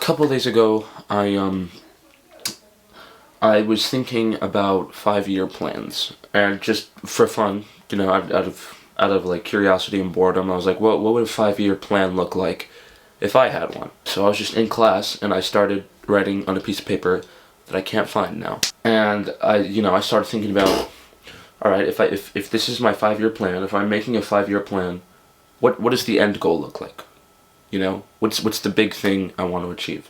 couple of days ago, I was thinking about 5-year plans, and just for fun, out of like curiosity and boredom, I was like, what would a 5-year plan look like if I had one? So I was just in class, and I started writing on a piece of paper that I can't find now, and I started thinking about, all right, if this is my 5-year plan, if I'm making a 5-year plan, what does the end goal look like? What's the big thing I want to achieve?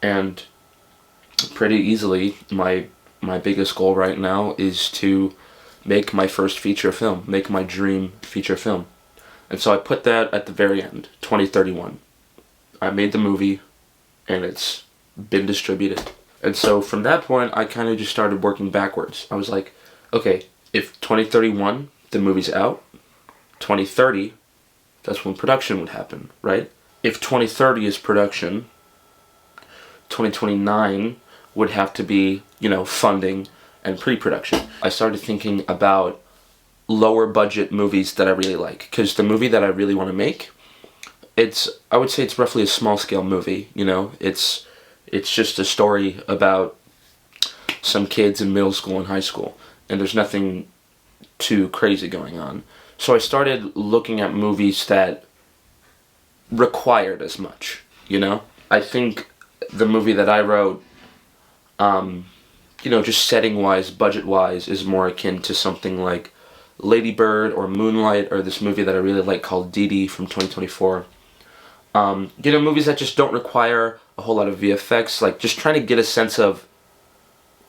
And pretty easily, my biggest goal right now is to make my first feature film, make my dream feature film. And so I put that at the very end, 2031. I made the movie, and it's been distributed. And so from that point, I kind of just started working backwards. I was like, okay, if 2031, the movie's out, 2030, that's when production would happen, right? If 2030 is production, 2029 would have to be, funding and pre-production. I started thinking about lower budget movies that I really like, because the movie that I really want to make, I would say it's roughly a small scale movie, it's just a story about some kids in middle school and high school, and there's nothing too crazy going on. So I started looking at movies that required as much, I think the movie that I wrote, just setting-wise, budget-wise, is more akin to something like Lady Bird or Moonlight, or this movie that I really like called Dee Dee from 2024. Movies that just don't require a whole lot of VFX, like just trying to get a sense of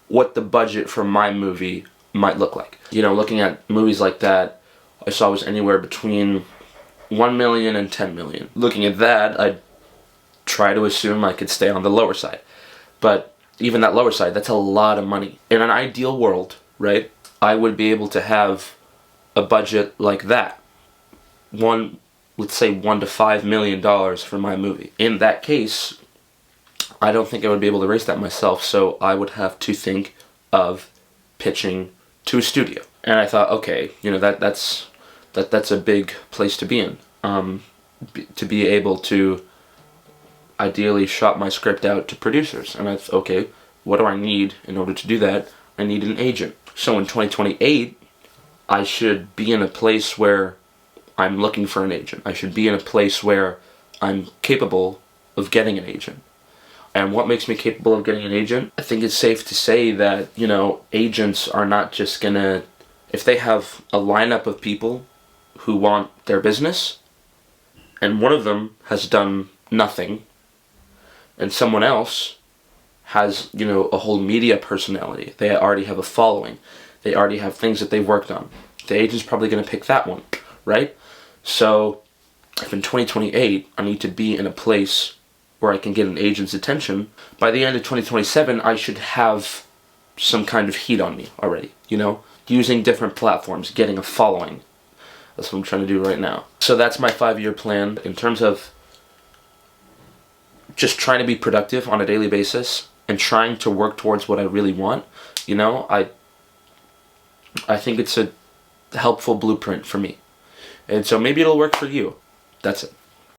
what the budget for my movie might look like. Looking at movies like that, I saw was anywhere between 1 million and 10 million. Looking at that, I'd try to assume I could stay on the lower side. But even that lower side, that's a lot of money. In an ideal world, right, I would be able to have a budget like that. Let's say $1 to $5 million for my movie. In that case, I don't think I would be able to raise that myself, so I would have to think of pitching to a studio. And I thought, okay, that's a big place to be in. To be able to ideally shop my script out to producers. And I thought, okay, what do I need in order to do that? I need an agent. So in 2028, I should be in a place where I'm looking for an agent. I should be in a place where I'm capable of getting an agent. And what makes me capable of getting an agent? I think it's safe to say that, agents are not just gonna, if they have a lineup of people who want their business, and one of them has done nothing, and someone else has, a whole media personality. They already have a following. They already have things that they've worked on. The agent's probably going to pick that one, right? So, if in 2028 I need to be in a place where I can get an agent's attention, by the end of 2027 I should have some kind of heat on me already, using different platforms, getting a following. That's what I'm trying to do right now. So that's my 5-year plan in terms of just trying to be productive on a daily basis and trying to work towards what I really want. I think it's a helpful blueprint for me. And so maybe it'll work for you. That's it.